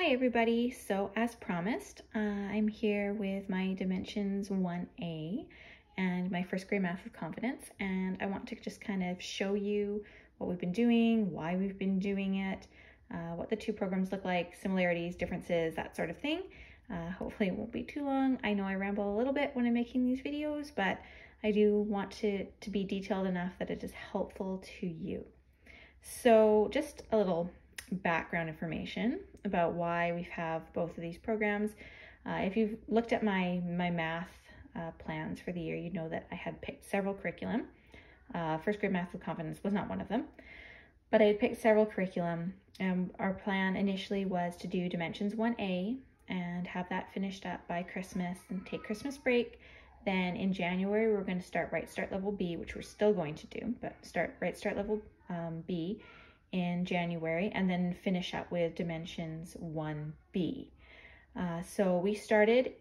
Hi everybody, so as promised, I'm here with my Dimensions 1A and my first grade math with confidence, and I want to just kind of show you what we've been doing, why we've been doing it, what the two programs look like, similarities, differences, that sort of thing. Hopefully it won't be too long. I know I ramble a little bit when I'm making these videos, but I do want to be detailed enough that it is helpful to you. So just a little background information about why we have both of these programs. If you've looked at my math plans for the year, you know that I had picked several curriculum. First grade math with confidence was not one of them, but I had picked several curriculum. Our plan initially was to do Dimensions 1A and have that finished up by Christmas and take Christmas break. Then in January, we were going to start Right Start Level B, which we're still going to do, but start Right Start Level B in January, and then finish up with Dimensions 1B. So we started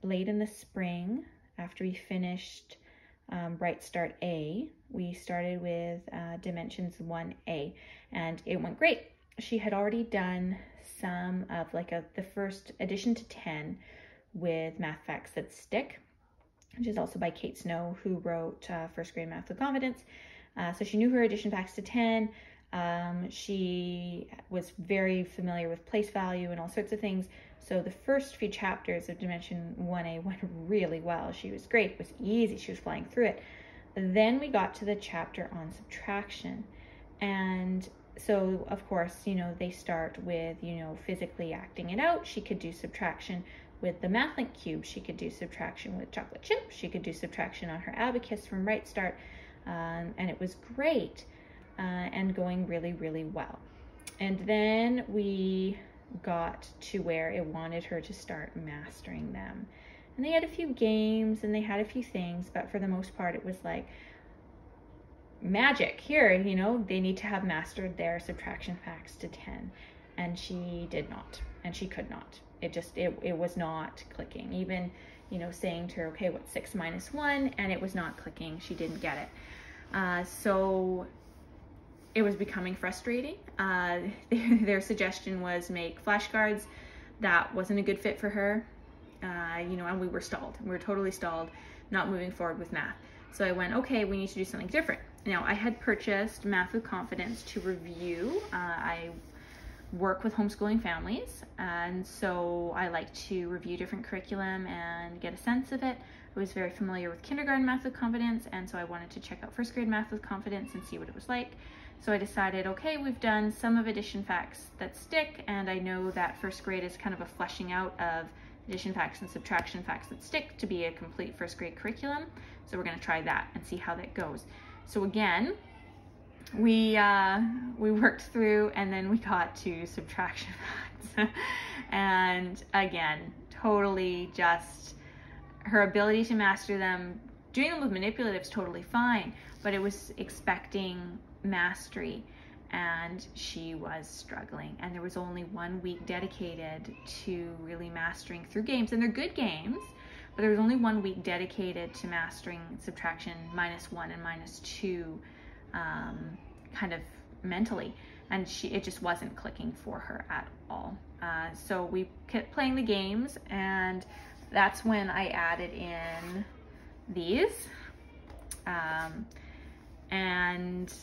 late in the spring after we finished Right Start A. We started with Dimensions 1A, and it went great. She had already done some of the first addition to 10 with Math Facts That Stick, which is also by Kate Snow, who wrote First Grade Math with Confidence. So she knew her addition facts to 10. She was very familiar with place value and all sorts of things. So the first few chapters of Dimension 1A went really well. She was great. It was easy. She was flying through it. Then we got to the chapter on subtraction. And so, of course, they start with, physically acting it out. She could do subtraction with the MathLink cube. She could do subtraction with chocolate chip. She could do subtraction on her abacus from Right Start. And it was great and going really, really well. And then we got to where it wanted her to start mastering them. And they had a few games and they had a few things, but for the most part, it was like magic. Here, they need to have mastered their subtraction facts to 10. And she did not, and she could not. It was not clicking. Even, saying to her, okay, what's 6 minus 1? And it was not clicking. She didn't get it. So it was becoming frustrating. Their suggestion was make flashcards. That wasn't a good fit for her. And we were stalled. We were totally stalled, not moving forward with math. So I went, okay, we need to do something different. Now, I had purchased Math with Confidence to review. I work with homeschooling families, and so I like to review different curriculum and get a sense of it. I was very familiar with kindergarten Math with Confidence, and so I wanted to check out first grade Math with Confidence and see what it was like. So I decided, okay, we've done some of addition facts that stick, and I know that first grade is kind of a fleshing out of addition facts and subtraction facts that stick to be a complete first grade curriculum. So we're going to try that and see how that goes. So again, we worked through, and then we got to subtraction facts. And again, totally just her ability to master them, doing them with manipulatives, totally fine, but it was expecting mastery, and she was struggling. And there was only 1 week dedicated to really mastering through games, and they're good games, but there was only 1 week dedicated to mastering subtraction -1 and -2 kind of mentally, and it just wasn't clicking for her at all. So we kept playing the games, and that's when I added in these, and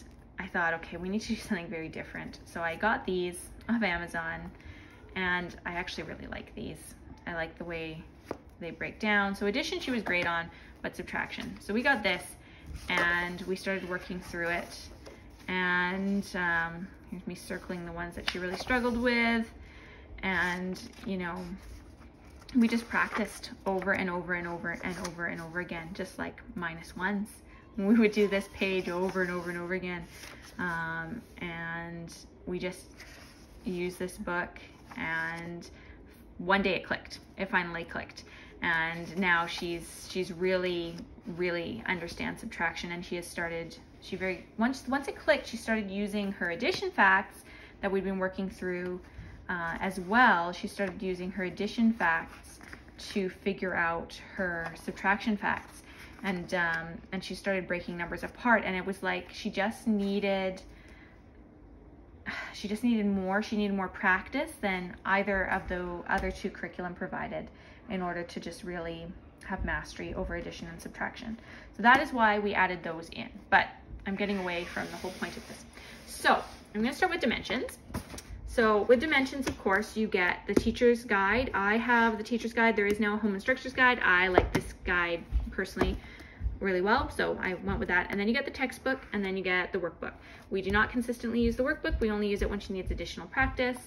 I thought, okay, we need to do something very different. So I got these off Amazon, and I actually really like these. I like the way they break down. So addition she was great on, but subtraction. So we got this, and we started working through it. And here's me circling the ones that she really struggled with. And, we just practiced over and over and over and over and over again, just like -1s. We would do this page over and over and over again. And we just used this book, and one day it clicked. It finally clicked. And now she's really, really understands subtraction, and she has started, once it clicked, she started using her addition facts that we've been working through as well. She started using her addition facts to figure out her subtraction facts. And she started breaking numbers apart, and it was like she just needed she just needed more. She needed more practice than either of the other two curriculum provided in order to just really have mastery over addition and subtraction. So that is why we added those in, but I'm getting away from the whole point of this. So I'm going to start with dimensions. So with dimensions, of course, you get the teacher's guide. I have the teacher's guide. There is now a home instructor's guide. I like this guide personally really well, so I went with that. And then you get the textbook, and then you get the workbook. We do not consistently use the workbook. We only use it when she needs additional practice.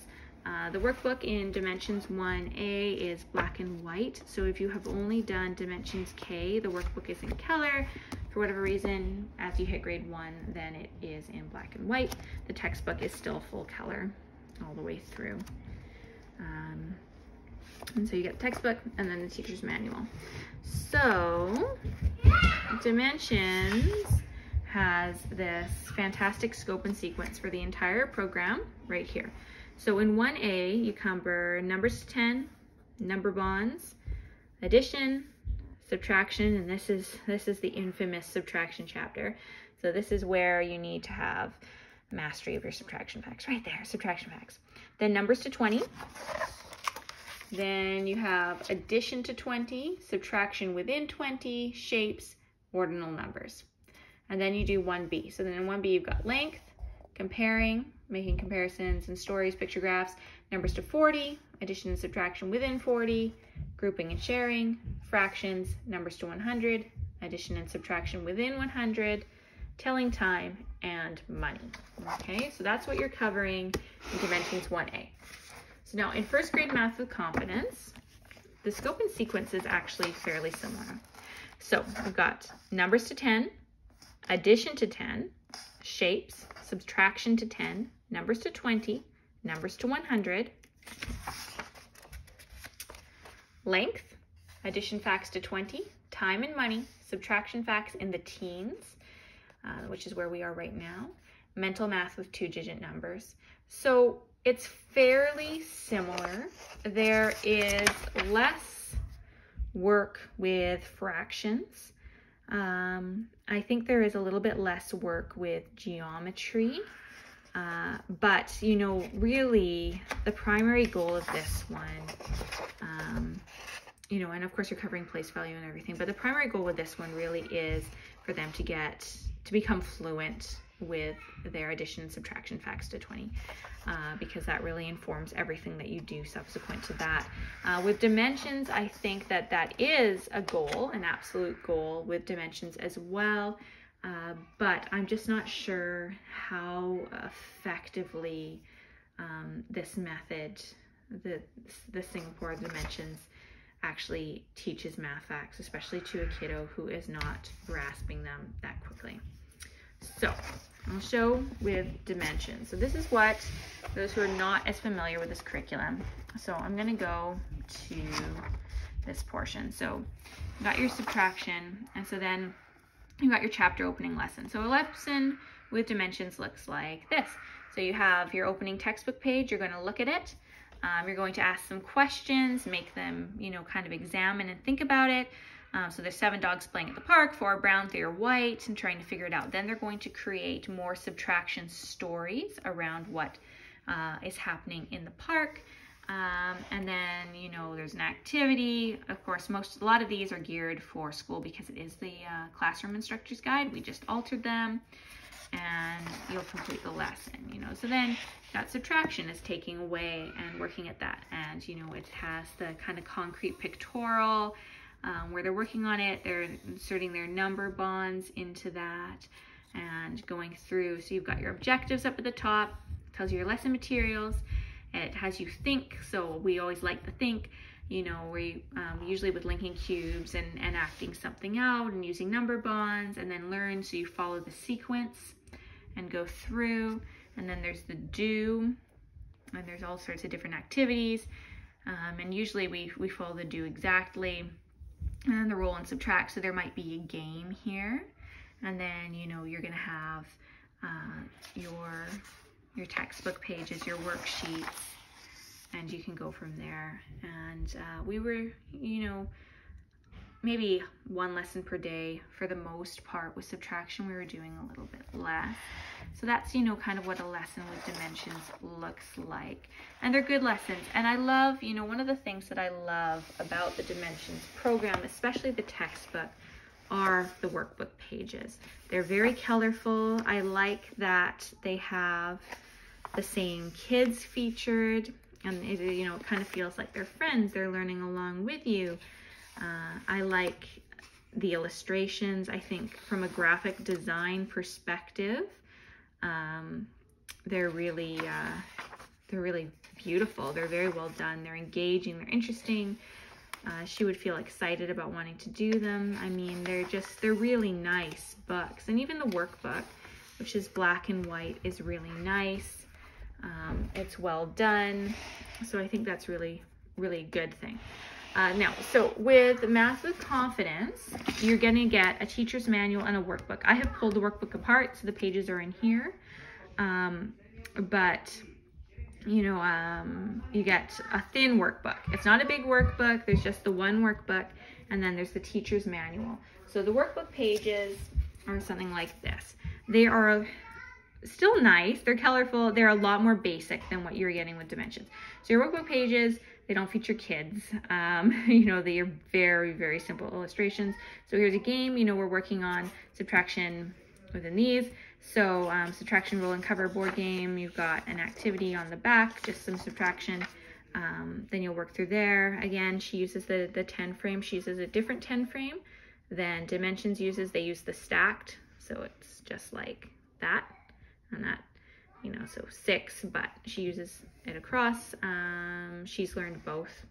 The workbook in Dimensions 1A is black and white. So if you have only done Dimensions K, the workbook is in color. For whatever reason, as you hit grade 1, then it is in black and white. The textbook is still full color all the way through. And so you get the textbook and then the teacher's manual. So Dimensions has this fantastic scope and sequence for the entire program right here. So in 1A, you cover numbers to 10, number bonds, addition, subtraction, and this is the infamous subtraction chapter. So this is where you need to have mastery of your subtraction facts. Right there, subtraction facts. Then numbers to 20. Then you have addition to 20, subtraction within 20, shapes, ordinal numbers. And then you do 1B. So then in 1B you've got length, comparing, making comparisons and stories, picture graphs, numbers to 40, addition and subtraction within 40, grouping and sharing, fractions, numbers to 100, addition and subtraction within 100, telling time, and money. Okay, so that's what you're covering in Dimensions 1A. So now in first grade math with confidence, the scope and sequence is actually fairly similar. So we've got numbers to 10, addition to 10, shapes, subtraction to 10, numbers to 20, numbers to 100, length, addition facts to 20, time and money, subtraction facts in the teens, which is where we are right now, mental math with 2-digit numbers. So it's fairly similar. There is less work with fractions. I think there is a little bit less work with geometry, but you know, really the primary goal of this one, you know, and of course you're covering place value and everything, but the primary goal with this one really is for them to become fluent with their addition and subtraction facts to 20, because that really informs everything that you do subsequent to that. With dimensions, I think that is a goal, an absolute goal with dimensions as well, but I'm just not sure how effectively this method, the Singapore dimensions, actually teaches math facts, especially to a kiddo who is not grasping them that quickly. So I'll show with dimensions. So this is what those who are not as familiar with this curriculum. So I'm going to go to this portion. So you got your subtraction, and so then you got your chapter opening lesson. So a lesson with dimensions looks like this. So you have your opening textbook page. You're going to look at it. You're going to ask some questions, make them, you know, kind of examine and think about it. So there's 7 dogs playing at the park, 4 are brown, 3 are white, and trying to figure it out. Then they're going to create more subtraction stories around what is happening in the park. And then, you know, there's an activity. Of course, a lot of these are geared for school because it is the classroom instructor's guide. We just altered them, and you'll complete the lesson, you know. So then that subtraction is taking away and working at that. And, you know, it has the kind of concrete pictorial where they're working on it. They're inserting their number bonds into that and going through. So you've got your objectives up at the top, tells you your lesson materials. It has you think, so we always like to think, you know, we usually with linking cubes and acting something out and using number bonds, and then learn, so you follow the sequence and go through. And then there's the do, and there's all sorts of different activities, and usually we follow the do exactly, and then the roll and subtract. So there might be a game here, and then, you know, you're gonna have your textbook pages, your worksheets, and you can go from there. And we were, you know, maybe one lesson per day for the most part. With subtraction, we were doing a little bit less. So that's, you know, kind of what a lesson with dimensions looks like. And they're good lessons. And I love, you know, one of the things that I love about the dimensions program, especially the textbook, are the workbook pages. They're very colorful. I like that they have the same kids featured, and it, you know, it kind of feels like they're friends. They're learning along with you. I like the illustrations. I think from a graphic design perspective, they're really beautiful. They're very well done. They're engaging. They're interesting. She would feel excited about wanting to do them. I mean, they're really nice books. And even the workbook, which is black and white, is really nice. It's well done. So I think that's really a good thing. Now, so with Math with Confidence, you're going to get a teacher's manual and a workbook. I have pulled the workbook apart, so the pages are in here. But, you know, you get a thin workbook. It's not a big workbook. There's just the one workbook, and then there's the teacher's manual. So the workbook pages are something like this. They are still nice. They're colorful. They're a lot more basic than what you're getting with dimensions. So your workbook pages, they don't feature kids. You know, they are very simple illustrations. So here's a game. You know, we're working on subtraction within these. So subtraction roll and cover board game. You've got an activity on the back, just some subtraction. Then you'll work through there. Again, she uses the 10 frame. She uses a different 10 frame than dimensions uses. They use the stacked. So it's just like that. And that, you know, so 6, but she uses it across. She's learned both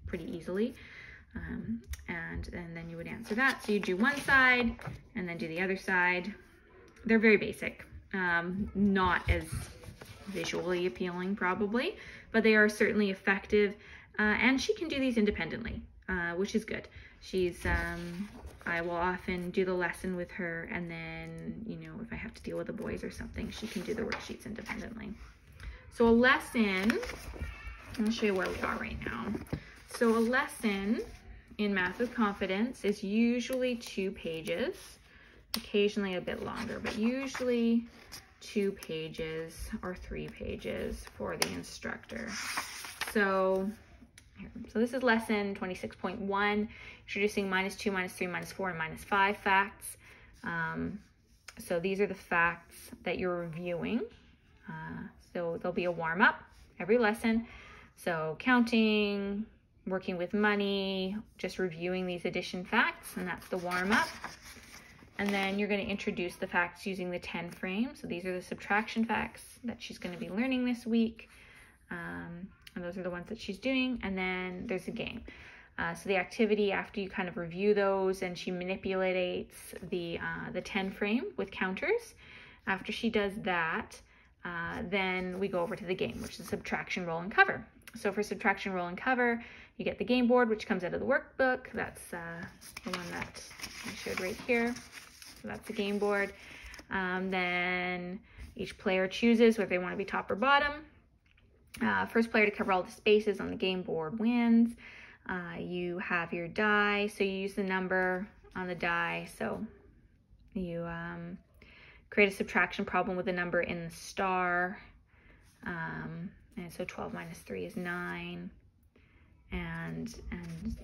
pretty easily. And then you would answer that. So you do one side and then do the other side. They're very basic, not as visually appealing probably, but they are certainly effective. And she can do these independently, which is good. She's, I will often do the lesson with her, and then, you know, if I have to deal with the boys or something, she can do the worksheets independently. So a lesson, I'll show you where we are right now. So a lesson in Math with Confidence is usually 2 pages, occasionally a bit longer, but usually 2 pages or 3 pages for the instructor. So this is lesson 26.1, introducing -2, -3, -4, and -5 facts. So these are the facts that you're reviewing. So there'll be a warm-up every lesson. So counting, working with money, just reviewing these addition facts, and that's the warm-up. And then you're going to introduce the facts using the 10 frame. So these are the subtraction facts that she's going to be learning this week. And those are the ones that she's doing. And then there's a game. So the activity, after you kind of review those and she manipulates the 10 frame with counters, after she does that, then we go over to the game, which is subtraction, roll, and cover. So for subtraction, roll, and cover, you get the game board, which comes out of the workbook. That's the one that I showed right here. So that's the game board. Then each player chooses whether they want to be top or bottom. First player to cover all the spaces on the game board wins. You have your die, so you use the number on the die. So you create a subtraction problem with a number in the star. And so 12 minus 3 is 9. And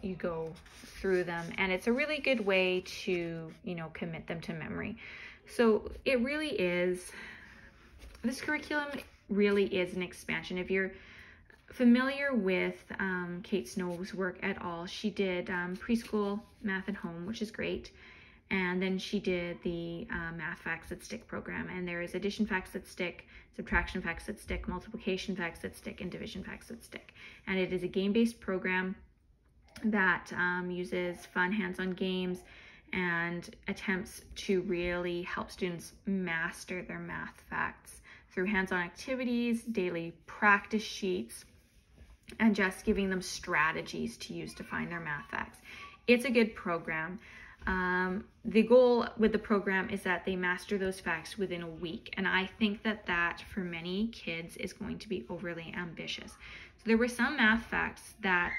you go through them, and it's a really good way to, you know, commit them to memory. So it really is, this curriculum really is an expansion. If you're familiar with Kate Snow's work at all, she did preschool math at home, which is great. And then she did the Math Facts That Stick program. And there is addition facts that stick, subtraction facts that stick, multiplication facts that stick, and division facts that stick. And it is a game-based program that uses fun hands-on games and attempts to really help students master their math facts through hands-on activities, daily practice sheets, and just giving them strategies to use to find their math facts. It's a good program. The goal with the program is that they master those facts within a week. And I think that that for many kids is going to be overly ambitious. So there were some math facts that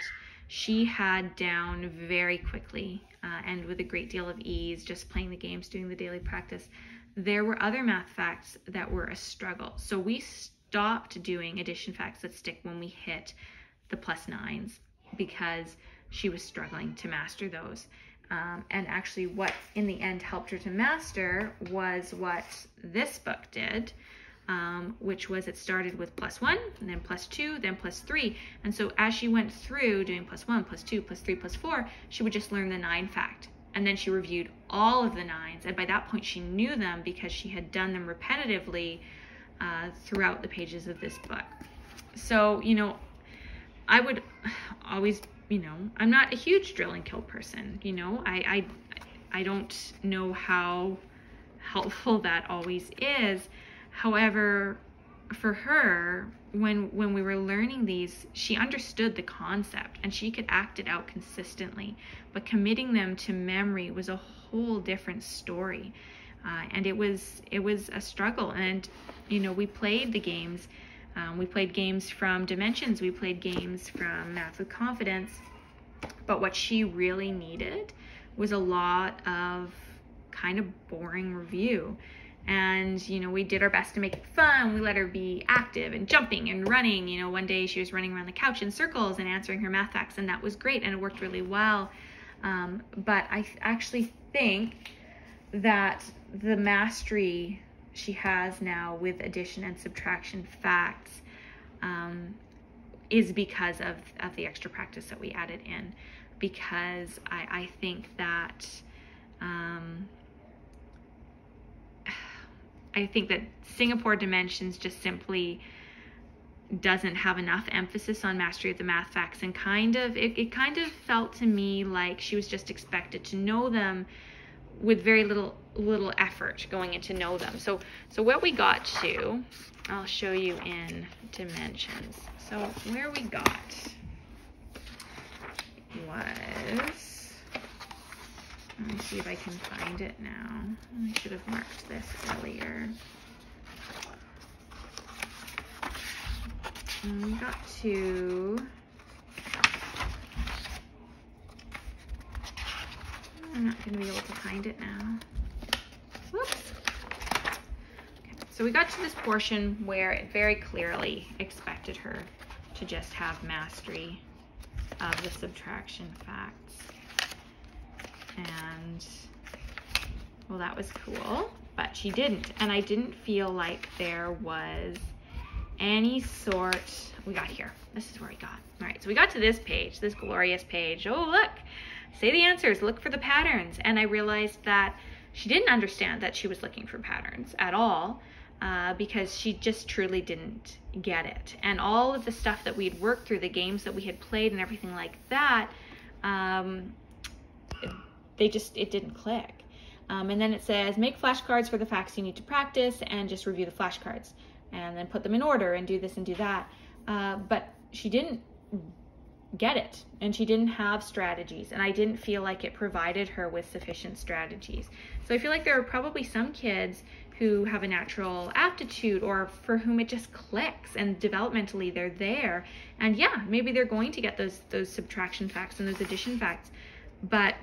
she had down very quickly. and with a great deal of ease, just playing the games, doing the daily practice. There were other math facts that were a struggle. So we stopped doing addition facts that stick when we hit the +9s because she was struggling to master those. And actually what in the end helped her to master was what this book did, which was it started with +1, and then +2, then +3. And so as she went through doing +1, +2, +3, +4, she would just learn the 9 fact. And then she reviewed all of the 9s. And by that point she knew them because she had done them repetitively throughout the pages of this book. So, you know, I would always, you know, I'm not a huge drill and kill person, you know, I don't know how helpful that always is. However, for her, when we were learning these, she understood the concept and she could act it out consistently, but committing them to memory was a whole different story. And it was a struggle. And, you know, we played the games. We played games from Dimensions. We played games from Math with Confidence. But what she really needed was a lot of kind of boring review. And, you know, we did our best to make it fun. We let her be active and jumping and running. You know, one day she was running around the couch in circles and answering her math facts, and that was great, and it worked really well. But I actually think that the mastery she has now with addition and subtraction facts is because of the extra practice that we added in. Because I think that Singapore Dimensions just simply doesn't have enough emphasis on mastery of the math facts, and it kind of felt to me like she was just expected to know them with very little effort going in to know them. So what we got to, I'll show you in Dimensions. So where we got was, let me see if I can find it now. I should have marked this earlier. And we got to, I'm not going to be able to find it now. Whoops. Okay. So we got to this portion where it very clearly expected her to just have mastery of the subtraction facts. And, well, that was cool, but she didn't. And I didn't feel like there was any sort, we got here. This is where we got. All right, so we got to this page, this glorious page. Oh, look, say the answers, look for the patterns. And I realized that she didn't understand that she was looking for patterns at all, because she just truly didn't get it. And all of the stuff that we'd worked through, the games that we had played and everything like that, it didn't click. And then it says, make flashcards for the facts you need to practice and just review the flashcards. And then put them in order and do this and do that. But she didn't get it, and she didn't have strategies, and I didn't feel like it provided her with sufficient strategies. So I feel like there are probably some kids who have a natural aptitude, or for whom it just clicks and developmentally they're there. And yeah, maybe they're going to get those subtraction facts and those addition facts, but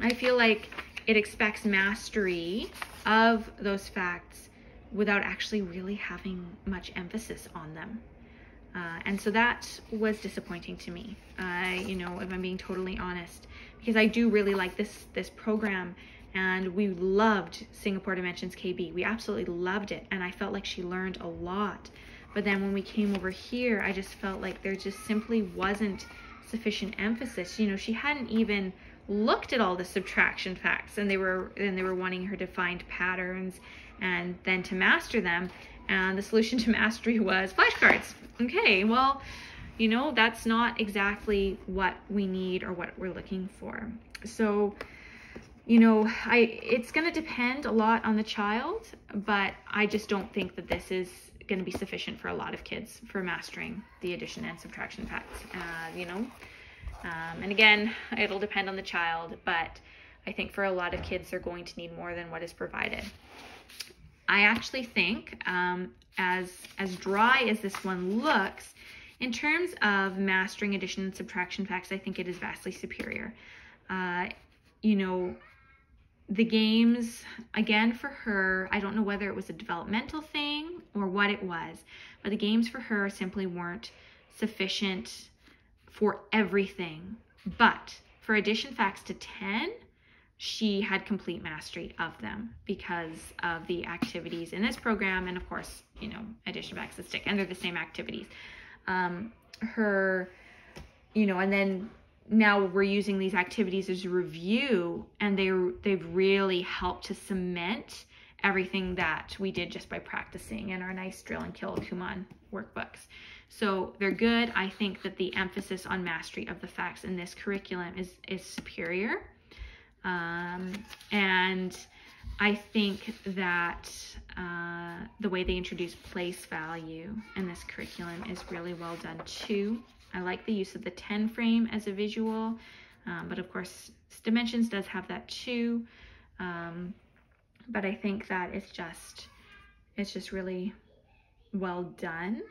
I feel like it expects mastery of those facts without actually really having much emphasis on them. And so that was disappointing to me, you know, if I'm being totally honest, because I do really like this program, and we loved Singapore Dimensions KB. We absolutely loved it, and I felt like she learned a lot. But then when we came over here, I just felt like there just simply wasn't sufficient emphasis. You know, she hadn't even looked at all the subtraction facts, and they were wanting her to find patterns and then to master them. And the solution to mastery was flashcards. Okay, well, you know, that's not exactly what we need or what we're looking for. So, you know, it's going to depend a lot on the child, but I just don't think that this is going to be sufficient for a lot of kids for mastering the addition and subtraction facts, you know. And again, it'll depend on the child, but I think for a lot of kids, they're going to need more than what is provided. I actually think, as dry as this one looks, in terms of mastering addition and subtraction facts, I think it is vastly superior. you know, the games, again, for her, I don't know whether it was a developmental thing or what it was, but the games for her simply weren't sufficient for everything. But for addition facts to 10, she had complete mastery of them because of the activities in this program, and of course, you know, addition facts to stick, and they're the same activities. You know, and then now we're using these activities as a review, and they've really helped to cement everything that we did just by practicing in our nice drill and kill Kumon workbooks. So they're good. I think that the emphasis on mastery of the facts in this curriculum is superior. And I think that the way they introduce place value in this curriculum is really well done too. I like the use of the 10 frame as a visual, but of course Dimensions does have that too. But I think that it's just really well done.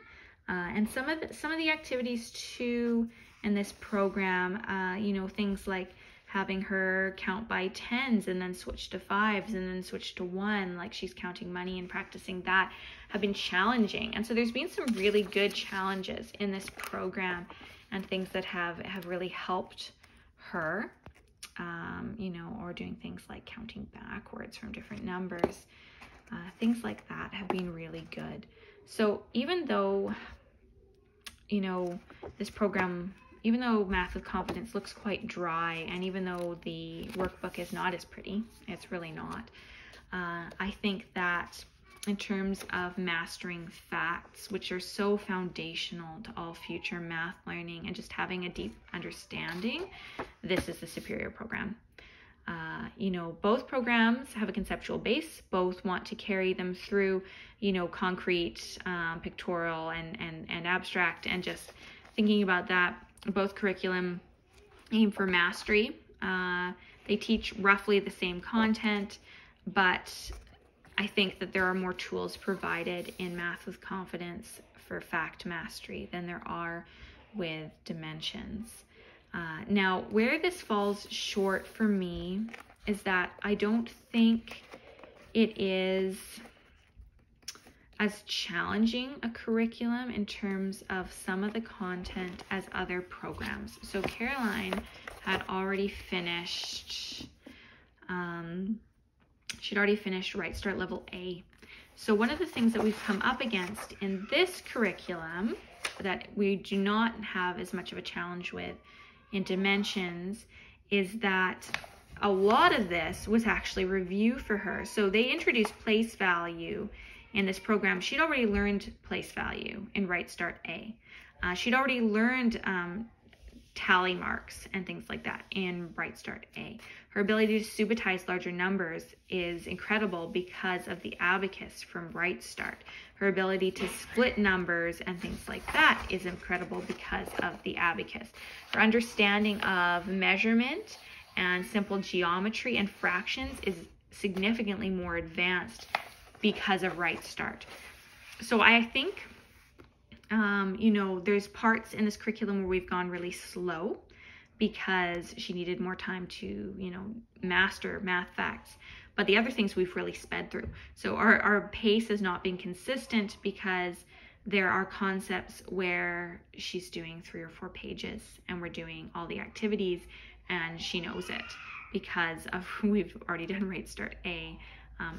And some of the activities too in this program, you know, things like having her count by 10s and then switch to 5s and then switch to 1, like she's counting money and practicing that, have been challenging. And so there's been some really good challenges in this program and things that have really helped her, you know, or doing things like counting backwards from different numbers. Things like that have been really good. So even though, you know, this program, even though Math with Confidence looks quite dry, and even though the workbook is not as pretty, it's really not, I think that in terms of mastering facts, which are so foundational to all future math learning and just having a deep understanding, this is the superior program. You know, both programs have a conceptual base. Both want to carry them through, you know, concrete, pictorial, and abstract, and just thinking about that. Both curriculum aim for mastery. They teach roughly the same content, but I think that there are more tools provided in Math with Confidence for fact mastery than there are with Dimensions. Now, where this falls short for me is that I don't think it is as challenging a curriculum in terms of some of the content as other programs. So Caroline had already finished, she'd already finished Right Start Level A. So one of the things that we've come up against in this curriculum that we do not have as much of a challenge with in Dimensions is that a lot of this was actually review for her. So they introduced place value in this program. She'd already learned place value in Right Start A. She'd already learned tally marks and things like that in Right Start A. Her ability to subitize larger numbers is incredible because of the abacus from Right Start. Her ability to split numbers and things like that is incredible because of the abacus. Her understanding of measurement and simple geometry and fractions is significantly more advanced because of Right Start. So I think, you know, there's parts in this curriculum where we've gone really slow because she needed more time to, you know, master math facts. But the other things we've really sped through. So our pace has not been consistent because there are concepts where she's doing 3 or 4 pages and we're doing all the activities and she knows it because of we've already done Right Start A.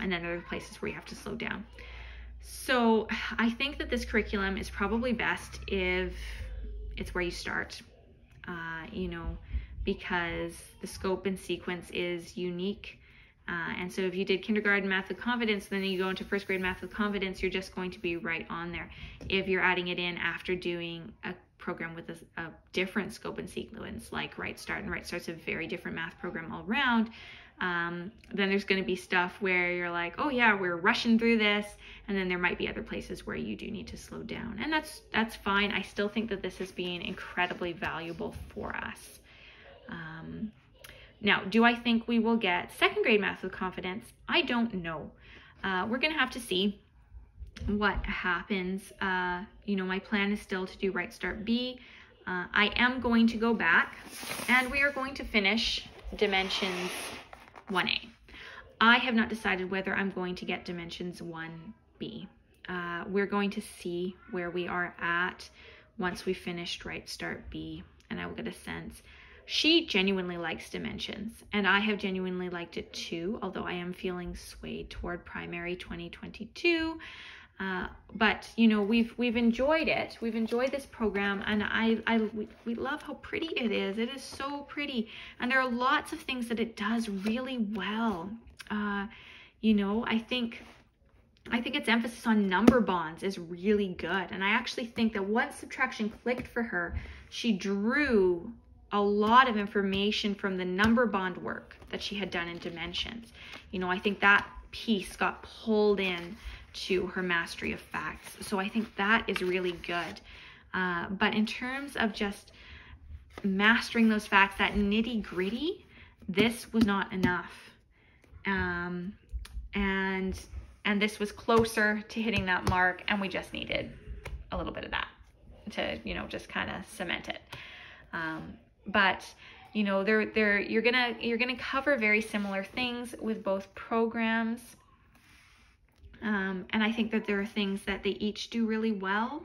And then there are places where you have to slow down. So I think that this curriculum is probably best if it's where you start, you know, because the scope and sequence is unique. And so if you did kindergarten Math with Confidence, then you go into first grade Math with Confidence, you're just going to be right on there. If you're adding it in after doing a program with a different scope and sequence, like Right Start, and Right Start's a very different math program all around, then there's going to be stuff where you're like, oh yeah, we're rushing through this, and then there might be other places where you do need to slow down, and that's fine. I still think that this has been incredibly valuable for us. Now, do I think we will get second grade Math with Confidence? I don't know. We're going to have to see what happens. You know, my plan is still to do Right Start B. I am going to go back and we are going to finish Dimensions 1A. I have not decided whether I'm going to get Dimensions 1B. We're going to see where we are at once we finished Right Start B, and I will get a sense. She genuinely likes Dimensions, and I have genuinely liked it too, although I am feeling swayed toward Primary 2022. But you know, we've enjoyed it. We've enjoyed this program, and we love how pretty it is. It is so pretty, and there are lots of things that it does really well. You know, I think its emphasis on number bonds is really good, and I actually think that once subtraction clicked for her, she drew a lot of information from the number bond work that she had done in Dimensions. You know, I think that piece got pulled in to her mastery of facts. So I think that is really good. But in terms of just mastering those facts, that nitty gritty, this was not enough. And this was closer to hitting that mark, and we just needed a little bit of that to, you know, just kind of cement it. But you know, you're gonna cover very similar things with both programs. And I think that there are things that they each do really well.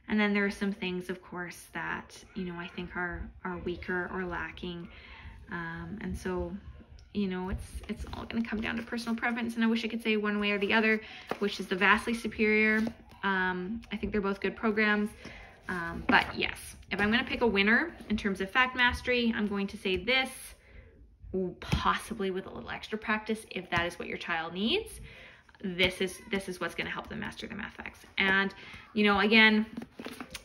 And then there are some things, of course, that, you know, I think are weaker or lacking. And so, you know, it's all going to come down to personal preference. And I wish I could say one way or the other, which is the vastly superior. I think they're both good programs. But yes, if I'm going to pick a winner in terms of fact mastery, I'm going to say this, possibly with a little extra practice, if that is what your child needs. This is what's going to help them master their math facts. And, you know, again,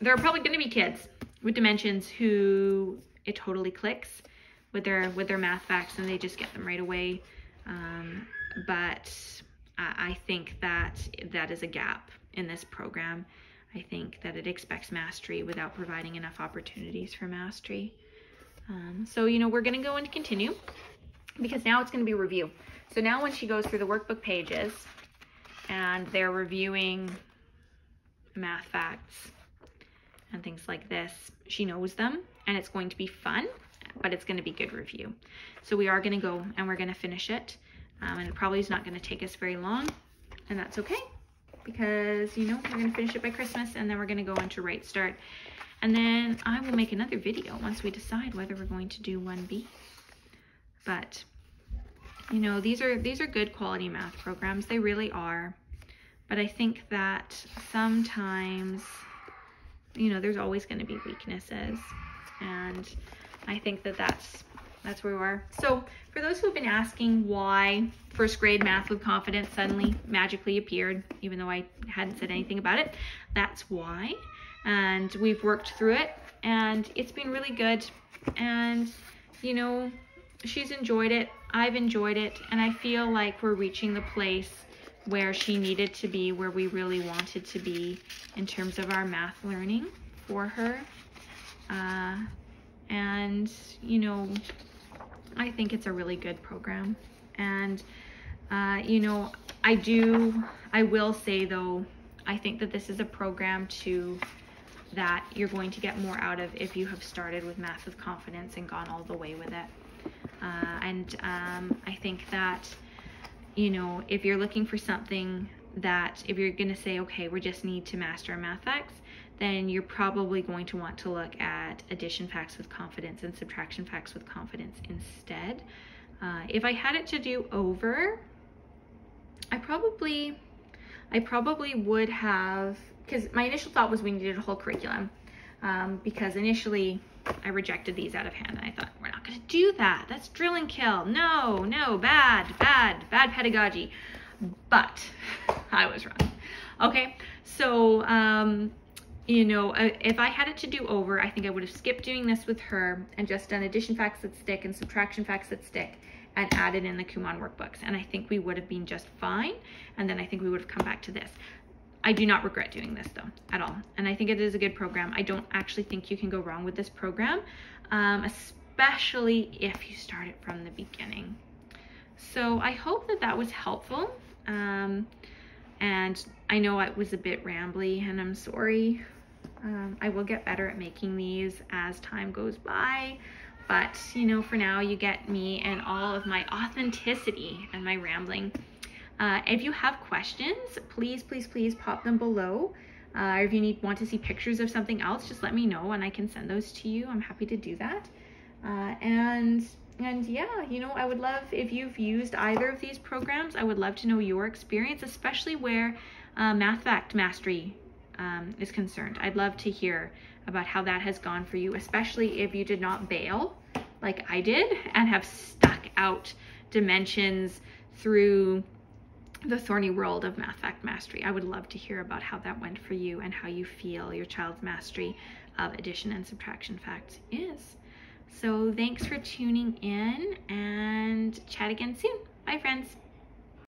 there are probably going to be kids with Dimensions who it totally clicks with their math facts and they just get them right away. But I think that is a gap in this program. I think that it expects mastery without providing enough opportunities for mastery. So, you know, we're going to go into continue because now it's going to be review. So now when she goes through the workbook pages and they're reviewing math facts and things like this, she knows them and it's going to be fun, but it's going to be good review. So we are going to go and we're going to finish it. And it probably is not going to take us very long, and that's okay because, you know, we're going to finish it by Christmas and then we're going to go into Right Start. And then I will make another video once we decide whether we're going to do 1B. But you know, these are good quality math programs. They really are. But I think that sometimes, you know, there's always going to be weaknesses. And I think that that's where we are. So for those who have been asking why first grade math with confidence suddenly magically appeared, even though I hadn't said anything about it, that's why. And we've worked through it and it's been really good. And, you know, she's enjoyed it. I've enjoyed it, and I feel like we're reaching the place where she needed to be, where we really wanted to be in terms of our math learning for her. And, you know, I think it's a really good program. And, you know, I will say though, I think that this is a program too that you're going to get more out of if you have started with Math with Confidence and gone all the way with it. I think that, you know, if you're looking for something that, if you're going to say, okay, we just need to master our math facts, then you're probably going to want to look at addition facts with confidence and subtraction facts with confidence instead. If I had it to do over, I probably would have, because my initial thought was we needed a whole curriculum, because initially I rejected these out of hand and I thought, we're not going to do that. That's drill and kill. No, bad pedagogy. But I was wrong. Okay, so, you know, if I had it to do over, I think I would have skipped doing this with her and just done addition facts that stick and subtraction facts that stick and added in the Kumon workbooks. And I think we would have been just fine. And then I think we would have come back to this. I do not regret doing this though, at all. And I think it is a good program. I don't actually think you can go wrong with this program, especially if you start it from the beginning. So I hope that that was helpful. And I know it was a bit rambly and I'm sorry. I will get better at making these as time goes by, But, you know, for now you get me and all of my authenticity and my rambling. If you have questions, please, please, please pop them below. Or if you want to see pictures of something else, just let me know and I can send those to you. I'm happy to do that. And yeah, you know, I would love if you've used either of these programs. I would love to know your experience, especially where Math Fact Mastery is concerned. I'd love to hear about how that has gone for you, especially if you did not bail like I did and have stuck out dimensions through the thorny world of Math Fact Mastery. I would love to hear about how that went for you and how you feel your child's mastery of addition and subtraction facts is. So thanks for tuning in, and chat again soon. Bye, friends.